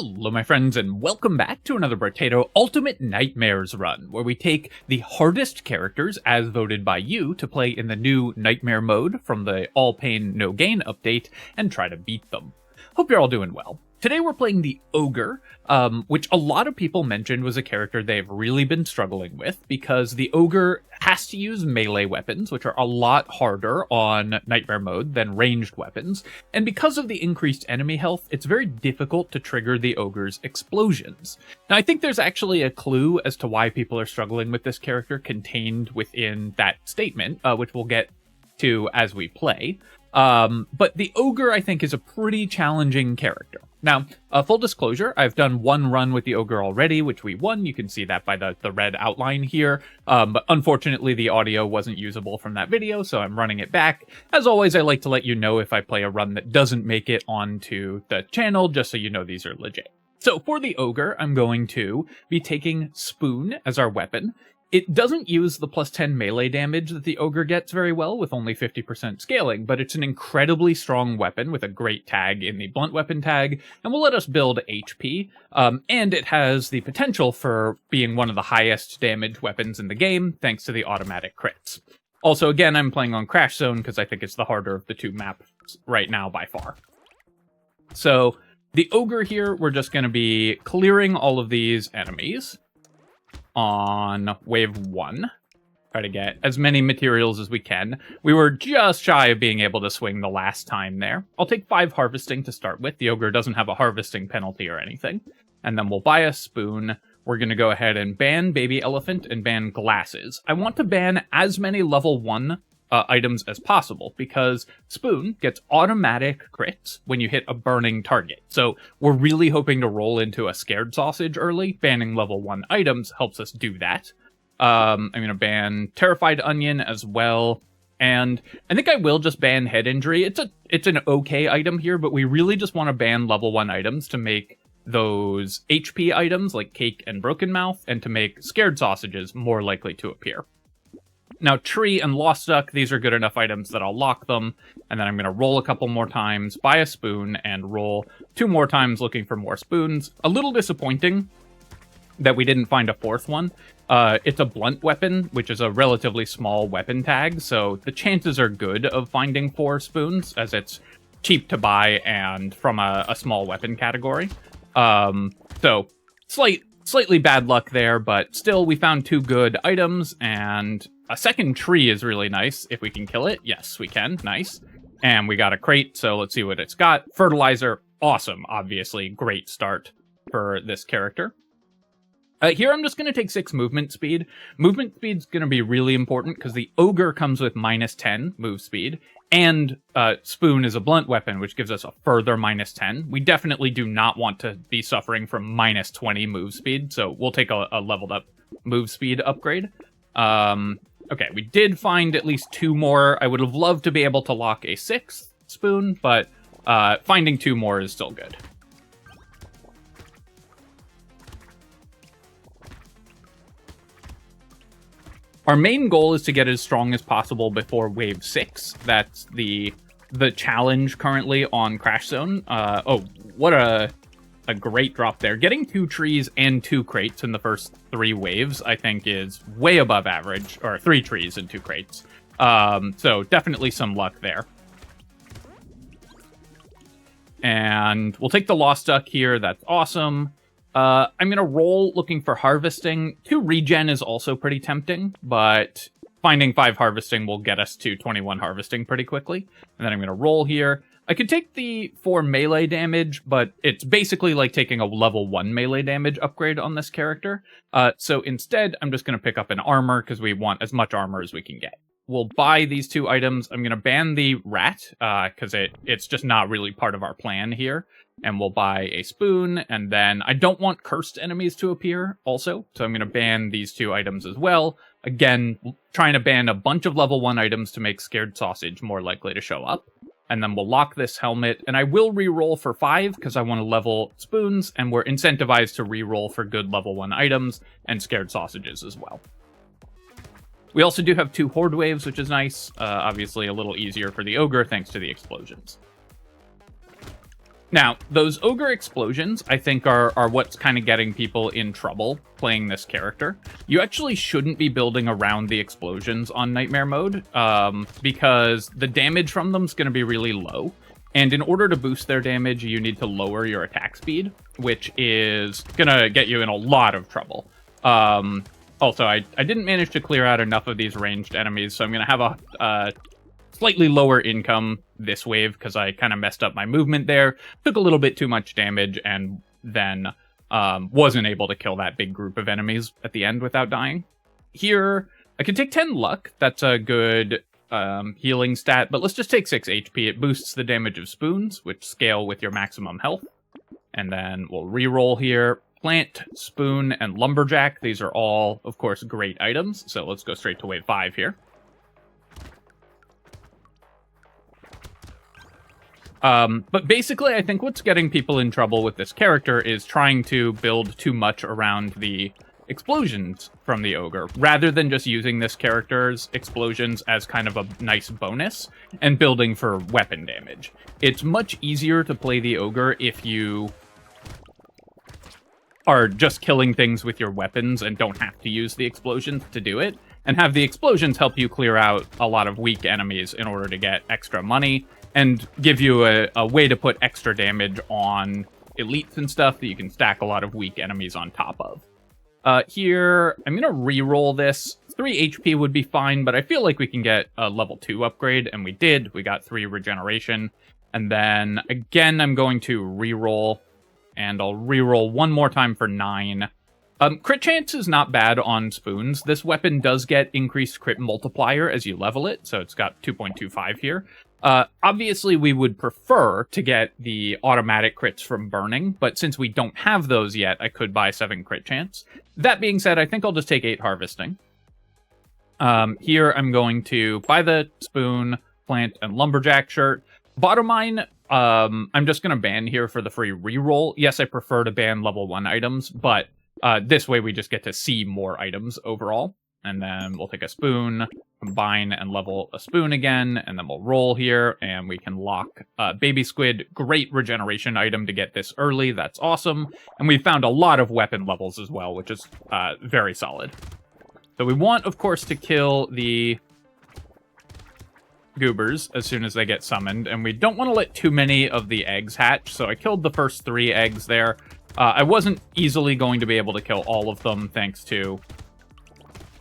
Hello my friends, and welcome back to another Brotato Ultimate Nightmares run, where we take the hardest characters as voted by you to play in the new Nightmare mode from the All Pain No Gain update and try to beat them. Hope you're all doing well. Today we're playing the Ogre, which a lot of people mentioned was a character they've really been struggling with because the Ogre has to use melee weapons, which are a lot harder on Nightmare mode than ranged weapons, and because of the increased enemy health, it's very difficult to trigger the Ogre's explosions. Now, I think there's actually a clue as to why people are struggling with this character contained within that statement, which we'll get to as we play. But the Ogre, I think, is a pretty challenging character. Now, full disclosure, I've done one run with the Ogre already, which we won. You can see that by the red outline here. But unfortunately, the audio wasn't usable from that video, so I'm running it back. As always, I like to let you know if I play a run that doesn't make it onto the channel, just so you know these are legit. So for the Ogre, I'm going to be taking Spoon as our weapon. It doesn't use the plus 10 melee damage that the Ogre gets very well with only 50% scaling, but it's an incredibly strong weapon with a great tag in the blunt weapon tag, and will let us build HP, and it has the potential for being one of the highest damage weapons in the game, thanks to the automatic crits. Also, again, I'm playing on Crash Zone because I think it's the harder of the two maps right now by far. So, the Ogre here, we're just going to be clearing all of these enemies on wave 1. Try to get as many materials as we can. We were just shy of being able to swing the last time there. I'll take 5 harvesting to start with. The Ogre doesn't have a harvesting penalty or anything. And then we'll buy a spoon. We're going to go ahead and ban Baby Elephant and ban Glasses. I want to ban as many level 1 items as possible, because Spoon gets automatic crits when you hit a burning target. So we're really hoping to roll into a Scared Sausage early. Banning level 1 items helps us do that. I'm going to ban Terrified Onion as well. And I think I will just ban Head Injury. It's an okay item here, but we really just want to ban level 1 items to make those HP items like Cake and Broken Mouth, and to make Scared Sausages more likely to appear. Now, Tree and Lost Duck, these are good enough items that I'll lock them, and then I'm going to roll a couple more times, buy a spoon, and roll 2 more times looking for more spoons. A little disappointing that we didn't find a 4th one. It's a blunt weapon, which is a relatively small weapon tag, so the chances are good of finding 4 spoons, as it's cheap to buy and from a small weapon category. So, slightly bad luck there, but still, we found 2 good items, and a second tree is really nice if we can kill it. Yes, we can. Nice. And we got a crate, so let's see what it's got. Fertilizer, awesome, obviously. Great start for this character. Here I'm just going to take 6 movement speed. Movement speed's going to be really important because the Ogre comes with minus 10 move speed, and Spoon is a blunt weapon, which gives us a further minus 10. We definitely do not want to be suffering from minus 20 move speed, so we'll take a leveled up move speed upgrade. Okay, we did find at least 2 more. I would have loved to be able to lock a 6th spoon, but finding 2 more is still good. Our main goal is to get as strong as possible before wave 6. That's the challenge currently on Crash Zone. Oh, what a great drop there. Getting 2 trees and 2 crates in the first 3 waves, I think, is way above average, or 3 trees and 2 crates. So definitely some luck there. And we'll take the Lost Duck here. That's awesome. I'm going to roll looking for harvesting. 2 regen is also pretty tempting, but finding 5 harvesting will get us to 21 harvesting pretty quickly. And then I'm going to roll here. I could take the 4 melee damage, but it's basically like taking a level 1 melee damage upgrade on this character. So instead, I'm just going to pick up an armor, because we want as much armor as we can get. We'll buy these 2 items. I'm going to ban the rat, because it's just not really part of our plan here. And we'll buy a spoon, and then I don't want cursed enemies to appear also, so I'm going to ban these 2 items as well. Again, trying to ban a bunch of level 1 items to make Scared Sausage more likely to show up. And then we'll lock this helmet, and I will re-roll for 5, because I want to level spoons, and we're incentivized to re-roll for good level 1 items, and Scared Sausages as well. We also do have 2 Horde Waves, which is nice. Obviously a little easier for the Ogre, thanks to the explosions. Now, those Ogre explosions, I think, are what's kind of getting people in trouble playing this character. You actually shouldn't be building around the explosions on Nightmare mode, because the damage from them is going to be really low. And in order to boost their damage, you need to lower your attack speed, which is going to get you in a lot of trouble. Also, I didn't manage to clear out enough of these ranged enemies, so I'm going to have a slightly lower income this wave because I kind of messed up my movement there, took a little bit too much damage, and then wasn't able to kill that big group of enemies at the end without dying. Here, I can take 10 luck. That's a good healing stat, but let's just take 6 HP. It boosts the damage of spoons, which scale with your maximum health. And then we'll reroll here. Plant, spoon, and lumberjack. These are all, of course, great items. So let's go straight to wave 5 here. But basically, I think what's getting people in trouble with this character is trying to build too much around the explosions from the Ogre, rather than just using this character's explosions as kind of a nice bonus and building for weapon damage. It's much easier to play the Ogre if you are just killing things with your weapons and don't have to use the explosions to do it, and have the explosions help you clear out a lot of weak enemies in order to get extra money, and give you a way to put extra damage on elites and stuff that you can stack a lot of weak enemies on top of. Here, I'm going to re-roll this. 3 HP would be fine, but I feel like we can get a level 2 upgrade, and we did. We got 3 regeneration. And then, again, I'm going to re-roll, and I'll re-roll one more time for 9. Crit chance is not bad on spoons. This weapon does get increased crit multiplier as you level it, so it's got 2.25 here. Obviously, we would prefer to get the automatic crits from burning, but since we don't have those yet, I could buy 7 crit chance. That being said, I think I'll just take 8 harvesting. Here, I'm going to buy the spoon, plant, and lumberjack shirt. Bottom line, I'm just going to ban here for the free reroll. Yes, I prefer to ban level 1 items, but this way we just get to see more items overall. And then we'll take a spoon, combine, and level a spoon again, and then we'll roll here, and we can lock Baby Squid. Great regeneration item to get this early. That's awesome. And we found a lot of weapon levels as well, which is very solid. So we want, of course, to kill the goobers as soon as they get summoned, and we don't want to let too many of the eggs hatch, so I killed the first 3 eggs there. I wasn't easily going to be able to kill all of them thanks to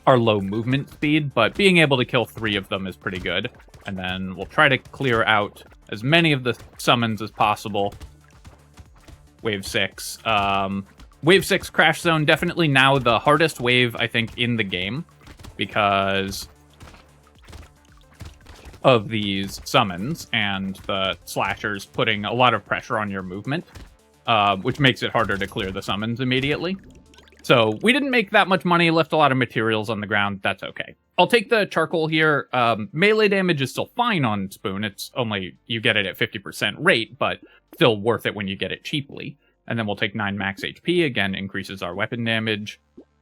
our low movement speed, but being able to kill 3 of them is pretty good. And then we'll try to clear out as many of the summons as possible. Wave 6. Wave 6 Crash Zone, definitely now the hardest wave, I think, in the game, because of these summons and the slashers putting a lot of pressure on your movement, which makes it harder to clear the summons immediately. So we didn't make that much money, left a lot of materials on the ground. That's okay. I'll take the charcoal here. Melee damage is still fine on Spoon. It's only, you get it at 50% rate, but still worth it when you get it cheaply. And then we'll take 9 max HP. Again, increases our weapon damage.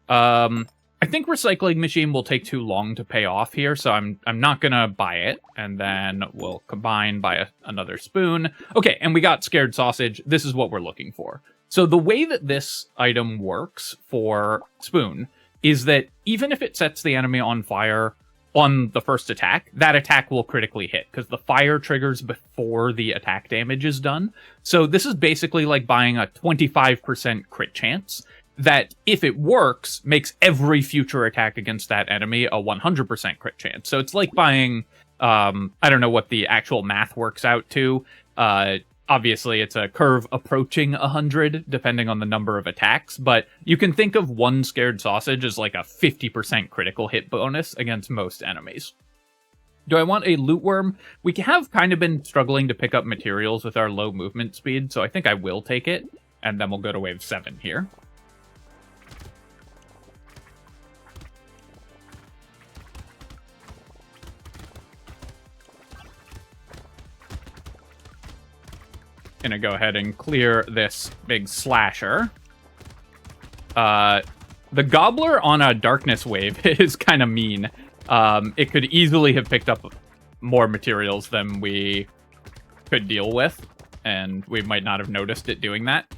I think Recycling Machine will take too long to pay off here, so I'm not gonna buy it. And then we'll combine, buy another spoon. Okay, and we got Scared Sausage. This is what we're looking for. So the way that this item works for Spoon is that even if it sets the enemy on fire on the first attack, that attack will critically hit, because the fire triggers before the attack damage is done. So this is basically like buying a 25% crit chance that, if it works, makes every future attack against that enemy a 100% crit chance. So it's like buying, I don't know what the actual math works out to. Obviously, it's a curve approaching 100, depending on the number of attacks, but you can think of one Scared Sausage as like a 50% critical hit bonus against most enemies. Do I want a Loot Worm? We have kind of been struggling to pick up materials with our low movement speed, so I think I will take it, and then we'll go to wave 7 here. Gonna go ahead and clear this big slasher. The Gobbler on a darkness wave is kind of mean. It could easily have picked up more materials than we could deal with, and we might not have noticed it doing that.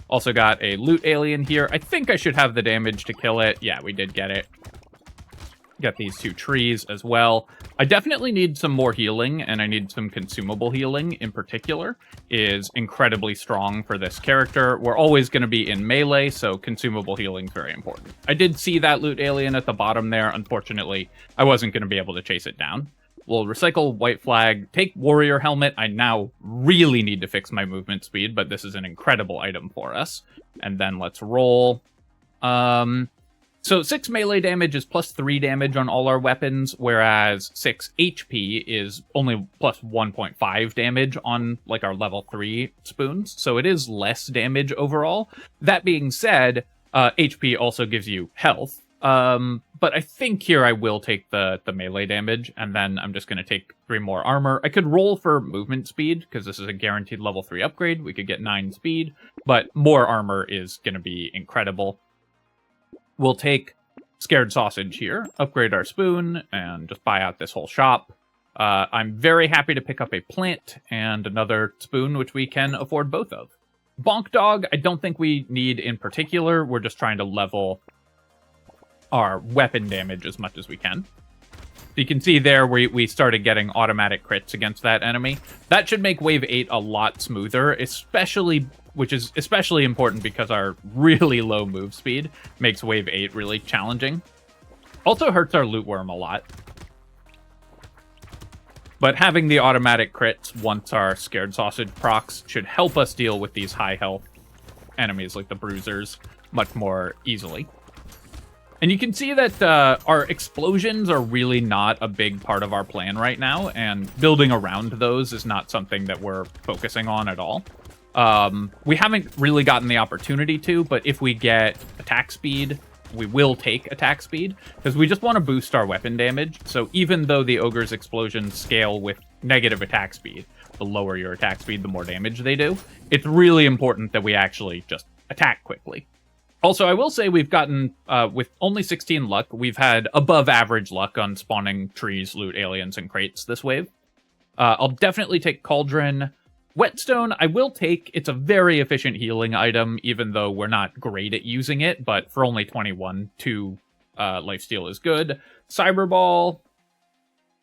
Also got a loot alien here. I think I should have the damage to kill it. Yeah, we did get it. Got these 2 trees as well. I definitely need some more healing, and I need some consumable healing in particular. Is incredibly strong for this character. We're always going to be in melee, so consumable healing is very important. I did see that loot alien at the bottom there. Unfortunately, I wasn't going to be able to chase it down. We'll recycle white flag, take warrior helmet. I now really need to fix my movement speed, but this is an incredible item for us. And then let's roll. So 6 melee damage is plus 3 damage on all our weapons, whereas 6 HP is only plus 1.5 damage on like our level 3 spoons. So it is less damage overall. That being said, HP also gives you health. But I think here I will take the melee damage, and then I'm just going to take 3 more armor. I could roll for movement speed, because this is a guaranteed level 3 upgrade. We could get 9 speed, but more armor is going to be incredible. We'll take Scared Sausage here, upgrade our spoon, and just buy out this whole shop. I'm very happy to pick up a plant and another spoon, which we can afford both of. Bonk Dog, I don't think we need in particular. We're just trying to level our weapon damage as much as we can. You can see there we started getting automatic crits against that enemy. That should make Wave 8 a lot smoother, which is especially important because our really low move speed makes Wave 8 really challenging. Also hurts our loot worm a lot. But having the automatic crits once our Scared Sausage procs should help us deal with these high health enemies like the bruisers much more easily. And you can see that our explosions are really not a big part of our plan right now, and building around those is not something that we're focusing on at all. We haven't really gotten the opportunity to, but if we get attack speed, we will take attack speed, because we just want to boost our weapon damage. So even though the Ogre's explosions scale with negative attack speed, the lower your attack speed, the more damage they do, it's really important that we actually just attack quickly. Also, I will say we've gotten, with only 16 luck, we've had above average luck on spawning trees, loot, aliens, and crates this wave. I'll definitely take Cauldron. Whetstone, I will take. It's a very efficient healing item, even though we're not great at using it, but for only 21, 2 lifesteal is good. Cyberball,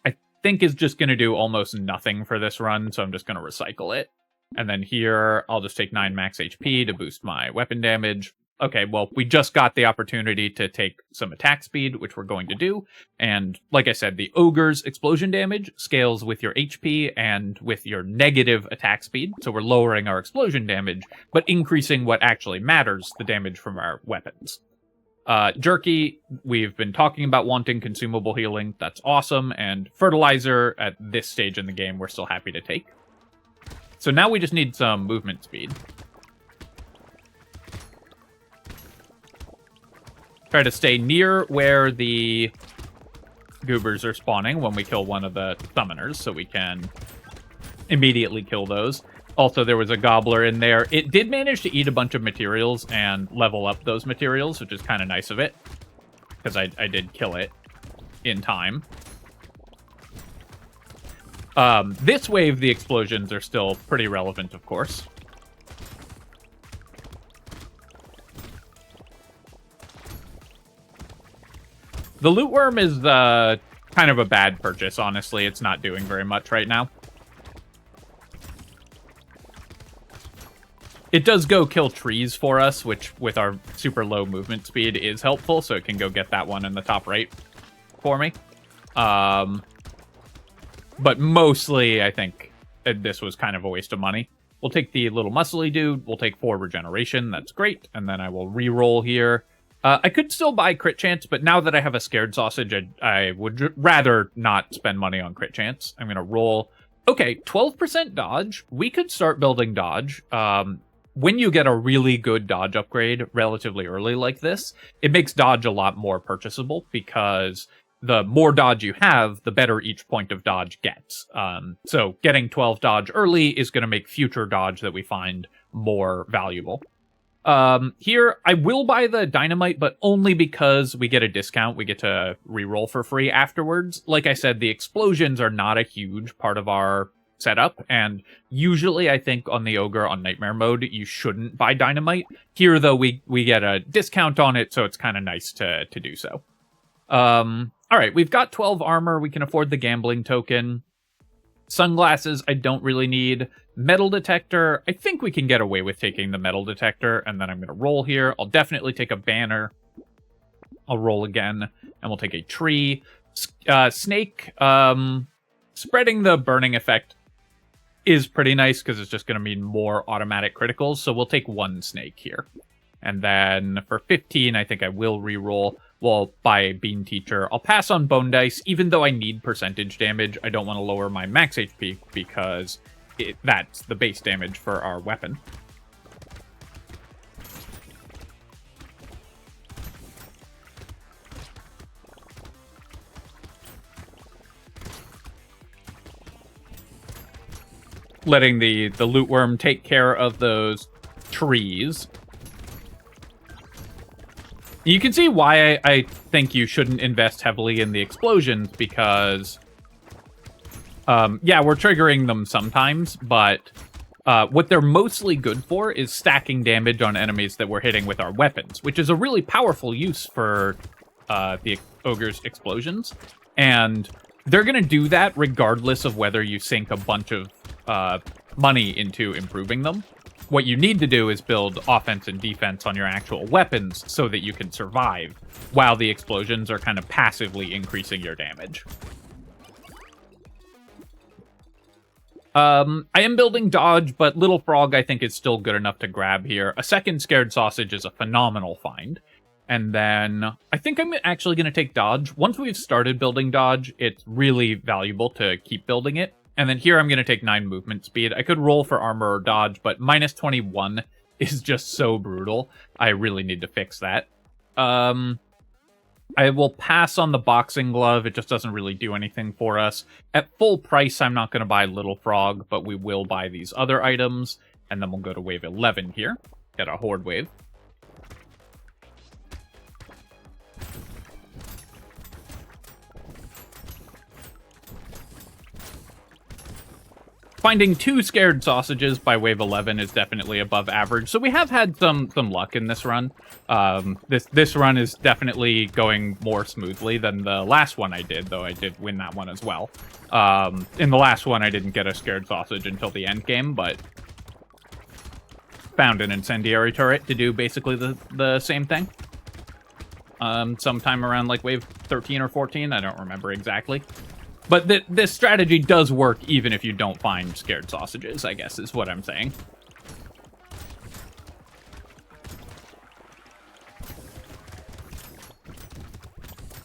I think is just going to do almost nothing for this run, so I'm just going to recycle it. And then here, I'll just take 9 max HP to boost my weapon damage. Okay, well, we just got the opportunity to take some attack speed, which we're going to do. And like I said, the Ogre's explosion damage scales with your HP and with your negative attack speed. So we're lowering our explosion damage, but increasing what actually matters, the damage from our weapons. Jerky, we've been talking about wanting consumable healing. That's awesome. And Fertilizer, at this stage in the game, we're still happy to take. So now we just need some movement speed. Try to stay near where the goobers are spawning when we kill one of the summoners, so we can immediately kill those. Also, there was a gobbler in there. It did manage to eat a bunch of materials and level up those materials, which is kind of nice of it, because I did kill it in time. This wave, the explosions are still pretty relevant, of course. The loot worm is kind of a bad purchase, honestly. It's not doing very much right now. It does go kill trees for us, which with our super low movement speed is helpful, so it can go get that one in the top right for me. But mostly, I think this was kind of a waste of money. We'll take the little muscly dude. We'll take 4 regeneration. That's great. And then I will re-roll here. I could still buy crit chance, but now that I have a Scared Sausage, I would rather not spend money on crit chance. I'm going to roll. Okay, 12% dodge. We could start building dodge. When you get a really good dodge upgrade relatively early like this, it makes dodge a lot more purchasable because the more dodge you have, the better each point of dodge gets. So getting 12 dodge early is going to make future dodge that we find more valuable. Here, I will buy the dynamite, but only because we get a discount. We get to reroll for free afterwards. Like I said, the explosions are not a huge part of our setup, and usually I think on the Ogre on Nightmare mode, you shouldn't buy Dynamite. Here, though, we get a discount on it, so it's kind of nice to do so. Alright, we've got 12 armor, we can afford the gambling token. Sunglasses, I don't really need. Metal detector, I think we can get away with taking the metal detector, and then I'm going to roll here. I'll definitely take a banner. I'll roll again, and we'll take a tree. Snake, spreading the burning effect is pretty nice, because it's just going to mean more automatic criticals, so we'll take one snake here. And then for 15, I think I will reroll. We'll buy a Bean Teacher. I'll pass on Bone Dice, even though I need percentage damage. I don't want to lower my max HP, because that's the base damage for our weapon. Letting the loot worm take care of those trees. You can see why I think you shouldn't invest heavily in the explosions, because yeah, we're triggering them sometimes, but what they're mostly good for is stacking damage on enemies that we're hitting with our weapons, which is a really powerful use for the Ogre's explosions. And they're going to do that regardless of whether you sink a bunch of money into improving them. What you need to do is build offense and defense on your actual weapons so that you can survive, while the explosions are kind of passively increasing your damage. I am building dodge, but Little Frog I think is still good enough to grab here. A second Scared Sausage is a phenomenal find. And then I think I'm actually going to take dodge. Once we've started building dodge, it's really valuable to keep building it. And then here I'm going to take 9 movement speed. I could roll for armor or dodge, but minus 21 is just so brutal. I really need to fix that. I will pass on the boxing glove. It just doesn't really do anything for us. At full price, I'm not going to buy Little Frog, but we will buy these other items. And then we'll go to wave 11 here. Get a Horde wave. Finding 2 Scared Sausages by wave 11 is definitely above average, so we have had some luck in this run. This run is definitely going more smoothly than the last one I did, though I did win that one as well. In the last one, I didn't get a Scared Sausage until the end game, but found an Incendiary Turret to do basically the same thing. Sometime around like wave 13 or 14, I don't remember exactly. But this strategy does work even if you don't find Scared Sausages, I guess is what I'm saying.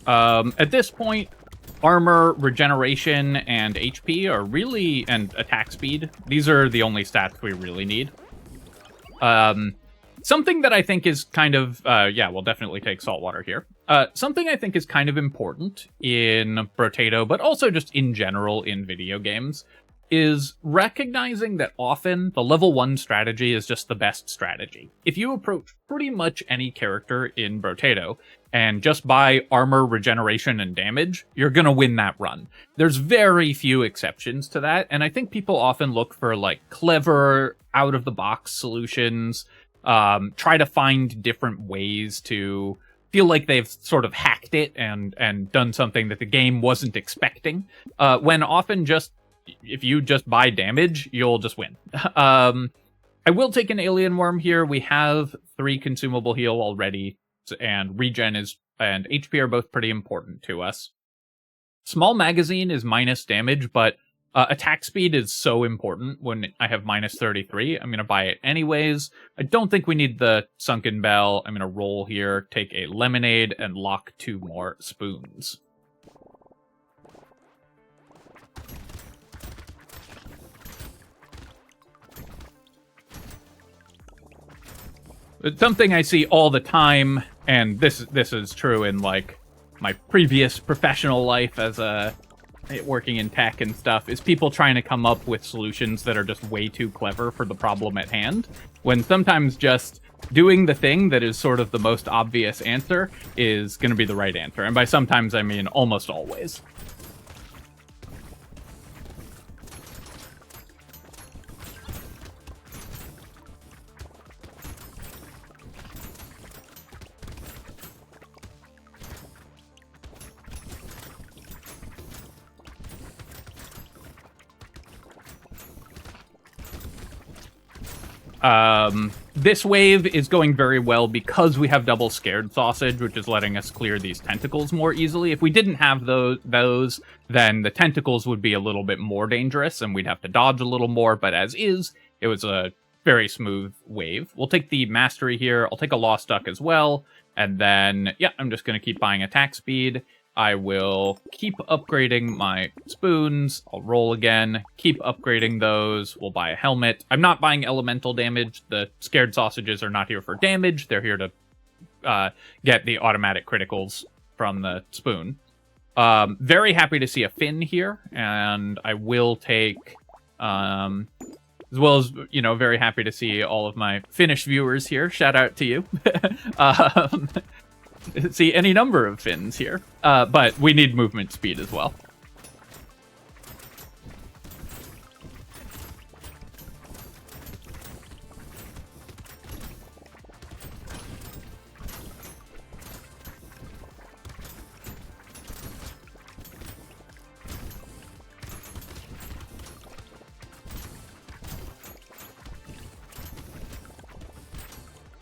At this point, armor, regeneration, and HP are really... and attack speed. These are the only stats we really need. Something that I think is kind of... yeah, we'll definitely take saltwater here. Something I think is kind of important in Brotato, but also just in general in video games, is recognizing that often the level 1 strategy is just the best strategy. If you approach pretty much any character in Brotato and just buy armor, regeneration, and damage, you're gonna win that run. There's very few exceptions to that, and I think people often look for, like, clever, out-of-the-box solutions, try to find different ways to feel like they've sort of hacked it and done something that the game wasn't expecting, when often just, if you just buy damage, you'll just win. I will take an Alien Worm here. We have 3 consumable heal already, and regen and HP are both pretty important to us. Small magazine is minus damage, but attack speed is so important when I have minus 33. I'm going to buy it anyways. I don't think we need the Sunken Bell. I'm going to roll here, take a Lemonade, and lock 2 more spoons. It's something I see all the time, and this is true in, like, my previous professional life as working in tech and stuff, is people trying to come up with solutions that are just way too clever for the problem at hand, when sometimes just doing the thing that is sort of the most obvious answer is going to be the right answer. And by sometimes, I mean almost always. This wave is going very well because we have double scared sausage, which is letting us clear these tentacles more easily. If we didn't have those, then the tentacles would be a little bit more dangerous and we'd have to dodge a little more, but as is, it was a very smooth wave. We'll take the mastery here. I'll take a Lost Duck as well, and then, yeah, I'm just going to keep buying attack speed. I will keep upgrading my spoons. I'll roll again. Keep upgrading those. We'll buy a helmet. I'm not buying elemental damage. The scared sausages are not here for damage. They're here to get the automatic criticals from the spoon. Very happy to see a fin here, and I will take... as well as, you know, very happy to see all of my Finnish viewers here. Shout out to you. See any number of fins here, but we need movement speed as well.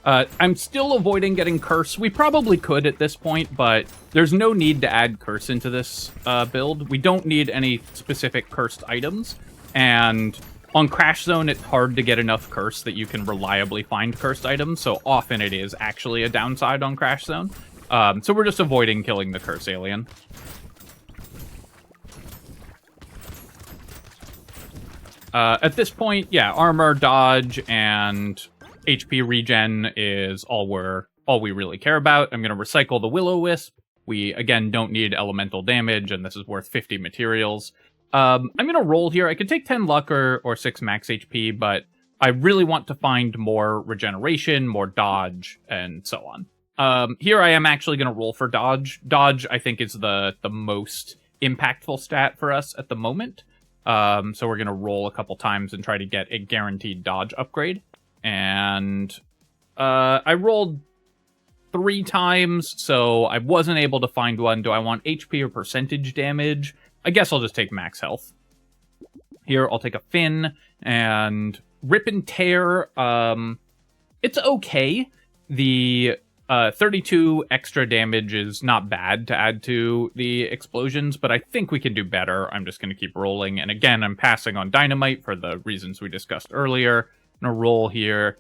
I'm still avoiding getting Curse. We probably could at this point, but there's no need to add Curse into this build. We don't need any specific cursed items, and on Crash Zone, it's hard to get enough Curse that you can reliably find cursed items, so often it is actually a downside on Crash Zone. So we're just avoiding killing the Curse Alien. At this point, yeah, armor, dodge, and HP regen is all we really care about. I'm going to recycle the Will-O-Wisp. We, again, don't need elemental damage, and this is worth 50 materials. I'm going to roll here. I could take 10 luck or 6 max HP, but I really want to find more regeneration, more dodge, and so on. Here I am actually going to roll for dodge. Dodge, I think, is the most impactful stat for us at the moment. So we're going to roll a couple times and try to get a guaranteed dodge upgrade. And I rolled 3 times, so I wasn't able to find one. Do I want HP or percentage damage? I guess I'll just take max health. Here, I'll take a fin, and Rip and Tear, it's okay. The 32 extra damage is not bad to add to the explosions, but I think we can do better. I'm just going to keep rolling, and again, I'm passing on Dynamite for the reasons we discussed earlier. I'm going to roll here.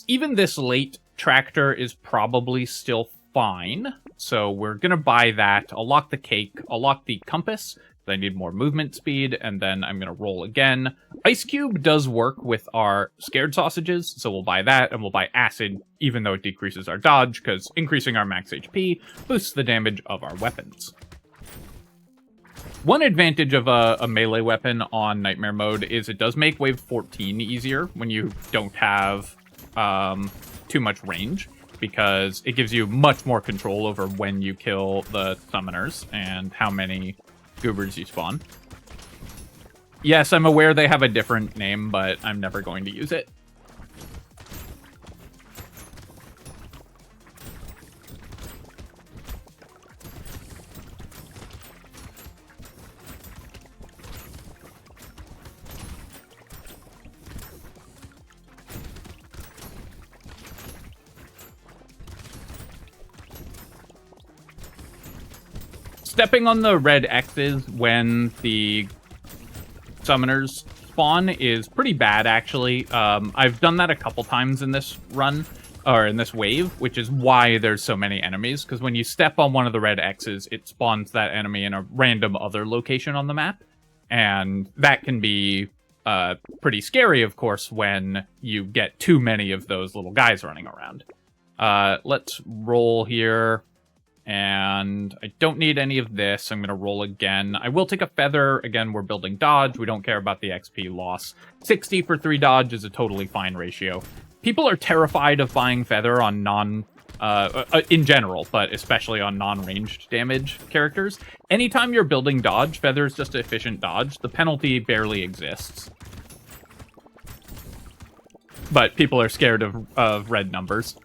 Even this late tractor is probably still fine, so we're going to buy that. I'll lock the cake. I'll lock the compass. I need more movement speed, and then I'm going to roll again. Ice Cube does work with our scared sausages, so we'll buy that, and we'll buy Acid, even though it decreases our dodge, because increasing our max HP boosts the damage of our weapons. One advantage of a melee weapon on Nightmare mode is it does make Wave 14 easier when you don't have too much range, because it gives you much more control over when you kill the summoners and how many goobers you spawn. Yes, I'm aware they have a different name, but I'm never going to use it. Stepping on the red X's when the summoners spawn is pretty bad, actually. I've done that a couple times in this run, or in this wave, which is why there's so many enemies, because when you step on one of the red X's, it spawns that enemy in a random other location on the map, and that can be pretty scary, of course, when you get too many of those little guys running around. Let's roll here. And I don't need any of this. I'm going to roll again. I will take a feather. Again, we're building dodge. We don't care about the XP loss. 60 for 3 dodge is a totally fine ratio. People are terrified of buying feather on in general, but especially on non-ranged damage characters. Anytime you're building dodge, feather is just efficient dodge. The penalty barely exists. But people are scared of red numbers.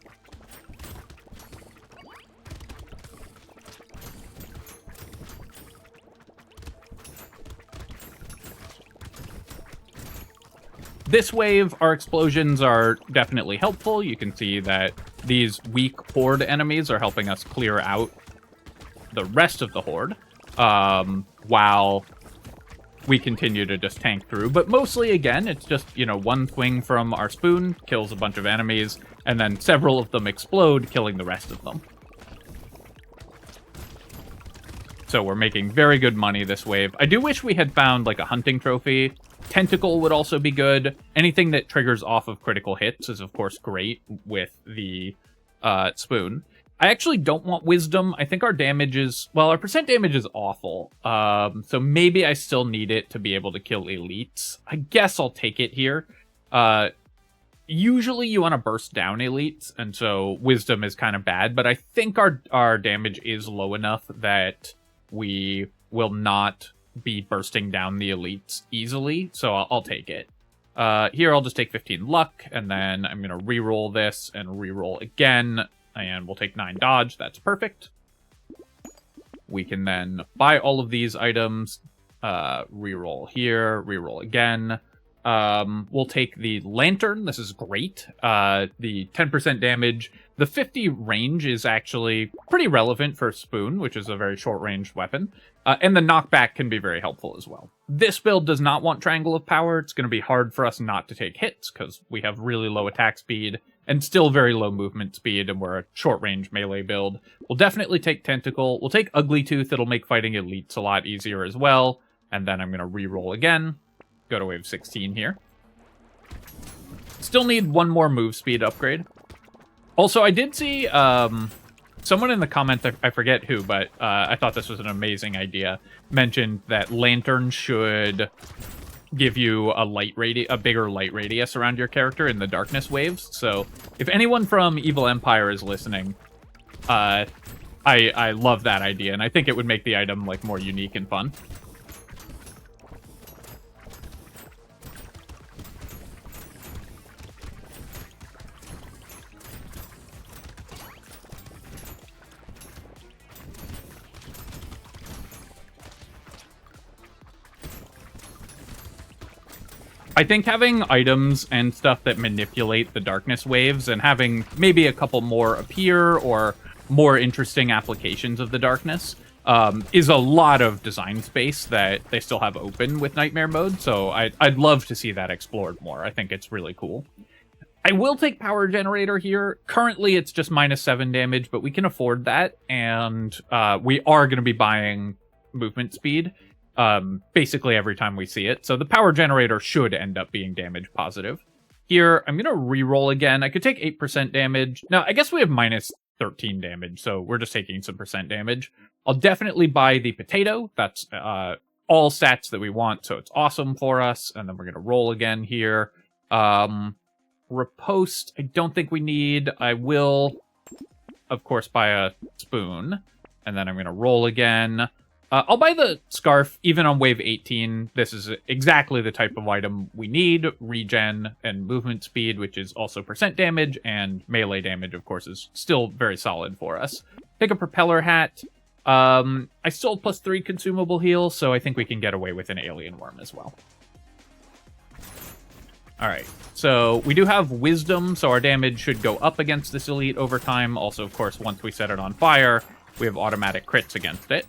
This wave, our explosions are definitely helpful. You can see that these weak horde enemies are helping us clear out the rest of the horde, while we continue to just tank through. But mostly, again, it's just, you know, one swing from our spoon kills a bunch of enemies, and then several of them explode, killing the rest of them. So we're making very good money this wave. I do wish we had found, like, a hunting trophy. Tentacle would also be good. Anything that triggers off of critical hits is, of course, great with the spoon. I actually don't want wisdom. I think our damage is... Well, our percent damage is awful. So maybe I still need it to be able to kill elites. I guess I'll take it here. Usually you want to burst down elites, and so wisdom is kind of bad. But I think our damage is low enough that we will not be bursting down the elites easily, so I'll take it. Here I'll just take 15 luck, and then I'm going to reroll this and reroll again, and we'll take 9 dodge. That's perfect. We can then buy all of these items, reroll here, reroll again. We'll take the lantern. This is great. The 10% damage. The 50 range is actually pretty relevant for Spoon, which is a very short-range weapon. And the knockback can be very helpful as well. This build does not want Triangle of Power. It's going to be hard for us not to take hits, because we have really low attack speed and still very low movement speed, and we're a short-range melee build. We'll definitely take Tentacle. We'll take Ugly Tooth. It'll make fighting elites a lot easier as well. And then I'm going to reroll again. Go to wave 16 here. Still need one more move speed upgrade. Also, I did see someone in the comments, I forget who, but I thought this was an amazing idea, mentioned that Lantern should give you a bigger light radius around your character in the darkness waves. So if anyone from Evil Empire is listening, I love that idea, and I think it would make the item like more unique and fun. I think having items and stuff that manipulate the darkness waves and having maybe a couple more appear or more interesting applications of the darkness is a lot of design space that they still have open with Nightmare mode, so I'd love to see that explored more. I think it's really cool. I will take Power Generator here. Currently, it's just -7 damage, but we can afford that, and we are going to be buying movement speed basically every time we see it. So the Power Generator should end up being damage positive. Here, I'm going to reroll again. I could take 8% damage. Now, I guess we have -13 damage, so we're just taking some percent damage. I'll definitely buy the Potato. That's all stats that we want, so it's awesome for us. And then we're going to roll again here. Riposte, I don't think we need. I will, of course, buy a spoon. And then I'm going to roll again. I'll buy the Scarf, even on wave 18. This is exactly the type of item we need. Regen and movement speed, which is also percent damage, and melee damage, of course, is still very solid for us. Take a Propeller Hat. I still have +3 consumable heal, so I think we can get away with an Alien Worm as well. Alright, so we do have Wisdom, so our damage should go up against this elite over time. Also, of course, once we set it on fire, we have automatic crits against it.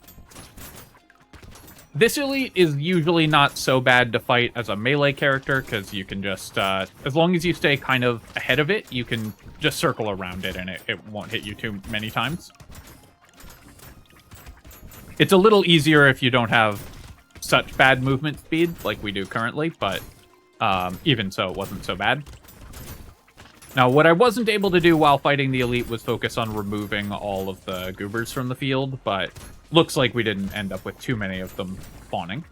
This elite is usually not so bad to fight as a melee character, because you can just, as long as you stay kind of ahead of it, you can just circle around it and it won't hit you too many times. It's a little easier if you don't have such bad movement speed like we do currently, but even so, it wasn't so bad. Now, what I wasn't able to do while fighting the elite was focus on removing all of the goobers from the field, but looks like we didn't end up with too many of them spawning.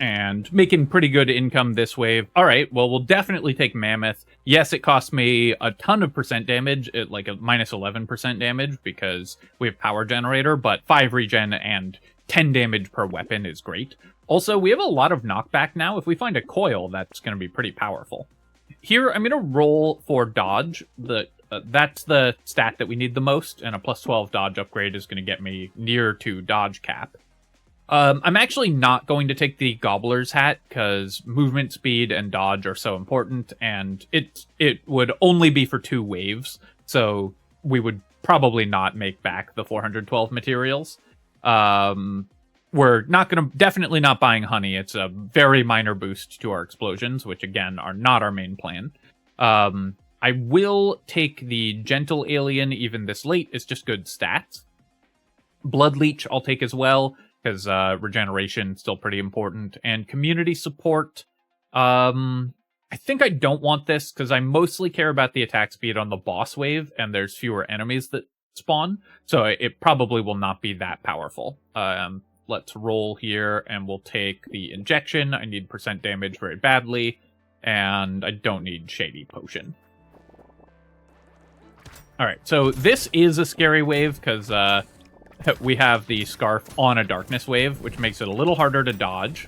And making pretty good income this wave. All right, well, we'll definitely take Mammoth. Yes, it cost me a ton of percent damage, like a -11% damage, because we have Power Generator, but 5 regen and 10 damage per weapon is great. Also, we have a lot of knockback now. If we find a coil, that's going to be pretty powerful. Here, I'm going to roll for dodge. That's the stat that we need the most, and a plus 12 dodge upgrade is going to get me near to dodge cap. I'm actually not going to take the Gobbler's Hat, because movement speed and dodge are so important, and it would only be for 2 waves, so we would probably not make back the 412 materials. We're definitely not buying honey. It's a very minor boost to our explosions, which again are not our main plan. I will take the Gentle Alien even this late. It's just good stats. Blood Leech I'll take as well, because regeneration is still pretty important. And community support, I think I don't want this, because I mostly care about the attack speed on the boss wave, and there's fewer enemies that spawn, so it probably will not be that powerful. Let's roll here, and we'll take the injection. I need percent damage very badly, and I don't need Shady Potion. Alright, so this is a scary wave, because we have the Scarf on a Darkness wave, which makes it a little harder to dodge.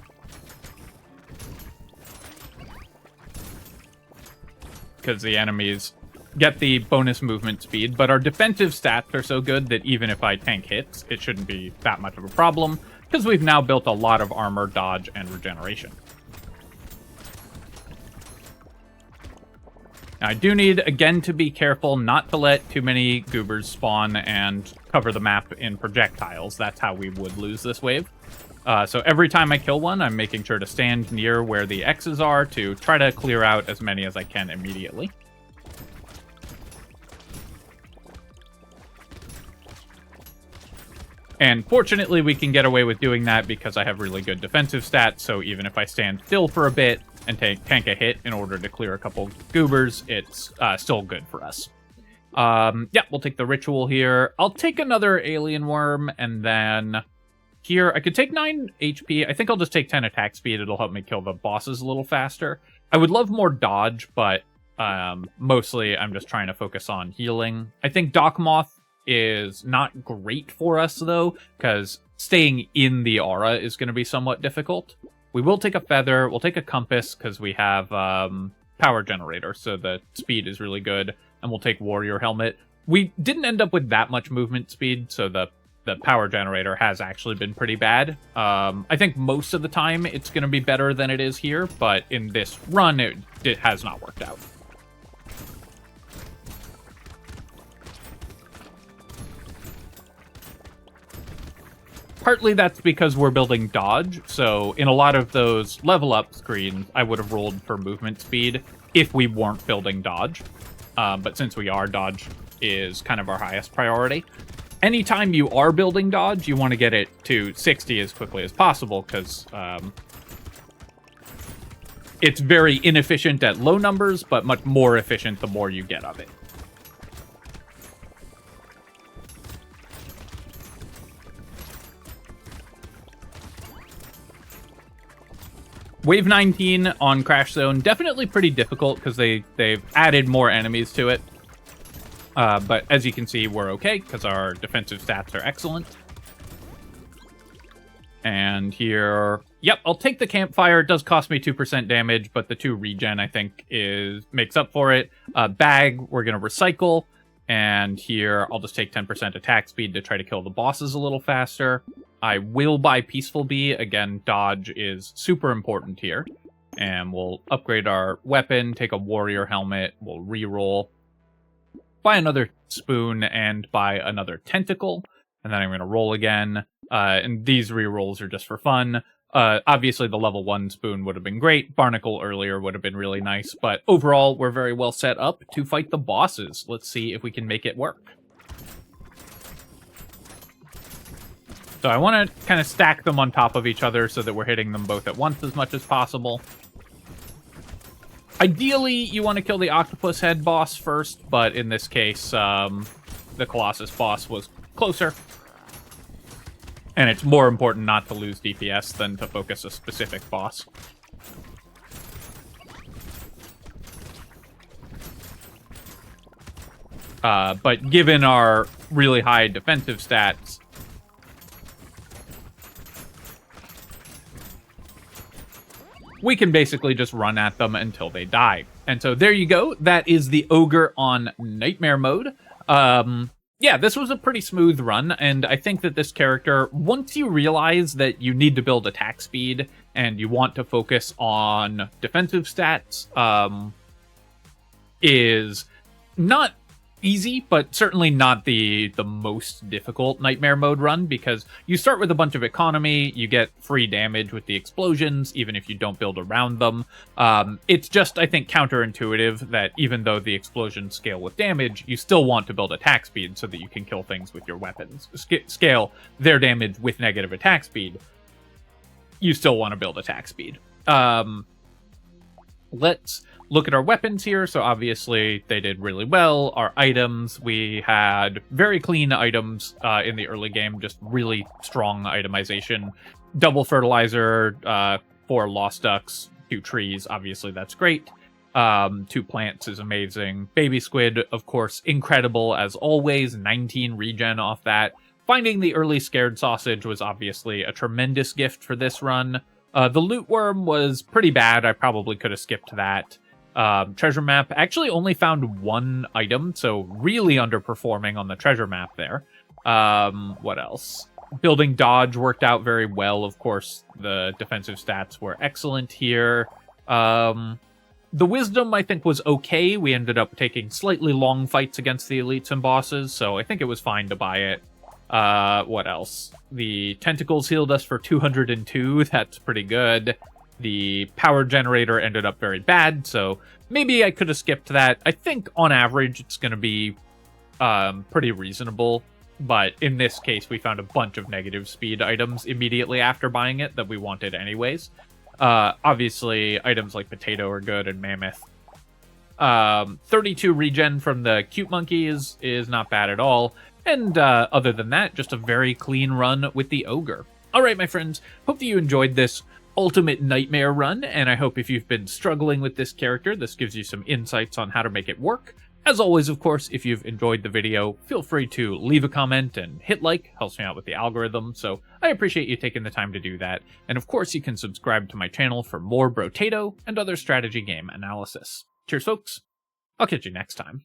Because the enemies get the bonus movement speed, but our defensive stats are so good that even if I tank hits, it shouldn't be that much of a problem, because we've now built a lot of armor, dodge, and regeneration. Now, I do need, again, to be careful not to let too many goobers spawn and cover the map in projectiles. That's how we would lose this wave. So every time I kill one, I'm making sure to stand near where the X's are to try to clear out as many as I can immediately. And fortunately, we can get away with doing that because I have really good defensive stats, so even if I stand still for a bit and tank a hit in order to clear a couple goobers, it's still good for us. Yeah, we'll take the ritual here. I'll take another alien worm, and then here I could take 9 HP. I think I'll just take 10 attack speed. It'll help me kill the bosses a little faster. I would love more dodge, but mostly I'm just trying to focus on healing. I think Dock Moth is not great for us, though, because staying in the aura is going to be somewhat difficult. We will take a feather. We'll take a compass, because we have power generator, so the speed is really good. And we'll take warrior helmet. We didn't end up with that much movement speed, so the power generator has actually been pretty bad. I think most of the time it's going to be better than it is here, but in this run, it has not worked out. Partly that's because we're building dodge, so in a lot of those level up screens, I would have rolled for movement speed if we weren't building dodge. But since we are, dodge is kind of our highest priority. Anytime you are building dodge, you want to get it to 60 as quickly as possible, because it's very inefficient at low numbers, but much more efficient the more you get of it. Wave 19 on Crash Zone, definitely pretty difficult because they've added more enemies to it. But as you can see, we're okay because our defensive stats are excellent. And here, yep, I'll take the campfire. It does cost me 2% damage, but the 2 regen, I think, makes up for it. Bag, we're going to recycle. And here, I'll just take 10% attack speed to try to kill the bosses a little faster. I will buy Peaceful Bee. Again, dodge is super important here. And we'll upgrade our weapon, take a warrior helmet, we'll reroll, buy another spoon, and buy another tentacle. And then I'm going to roll again. And these rerolls are just for fun. Obviously, the level 1 spoon would have been great. Barnacle earlier would have been really nice. But overall, we're very well set up to fight the bosses. Let's see if we can make it work. So I want to kind of stack them on top of each other so that we're hitting them both at once as much as possible. Ideally, you want to kill the octopus head boss first, but in this case, the Colossus boss was closer. And it's more important not to lose DPS than to focus a specific boss. But given our really high defensive stats, we can basically just run at them until they die. And so there you go. That is the Ogre on Nightmare mode. Yeah, this was a pretty smooth run, and I think that this character, once you realize that you need to build attack speed and you want to focus on defensive stats, is not easy, but certainly not the most difficult Nightmare mode run, because you start with a bunch of economy, you get free damage with the explosions, even if you don't build around them. It's just, I think, counterintuitive that even though the explosions scale with damage, you still want to build attack speed so that you can kill things with your weapons. Scale their damage with negative attack speed. You still want to build attack speed. Let's look at our weapons here. So obviously they did really well. Our items, we had very clean items in the early game, just really strong itemization. Double fertilizer, 4 lost ducks, 2 trees, obviously that's great. 2 plants is amazing. Baby squid, of course, incredible as always, 19 regen off that. Finding the early scared sausage was obviously a tremendous gift for this run. The loot worm was pretty bad. I probably could have skipped that. Treasure map, actually only found 1 item, so really underperforming on the treasure map there. What else? Building dodge worked out very well. Of course, the defensive stats were excellent here. The wisdom, I think, was okay. We ended up taking slightly long fights against the elites and bosses, so I think it was fine to buy it. What else? The tentacles healed us for 202. That's pretty good. The power generator ended up very bad, so maybe I could have skipped that. I think on average it's going to be pretty reasonable, but in this case we found a bunch of negative speed items immediately after buying it that we wanted anyways. Obviously items like Potato are good and Mammoth. 32 regen from the cute monkey is not bad at all. And other than that, just a very clean run with the Ogre. Alright, my friends, hope that you enjoyed this Ultimate Nightmare run, and I hope if you've been struggling with this character, this gives you some insights on how to make it work. As always, of course, if you've enjoyed the video, feel free to leave a comment and hit like, helps me out with the algorithm, so I appreciate you taking the time to do that. And of course, you can subscribe to my channel for more Brotato and other strategy game analysis. Cheers, folks. I'll catch you next time.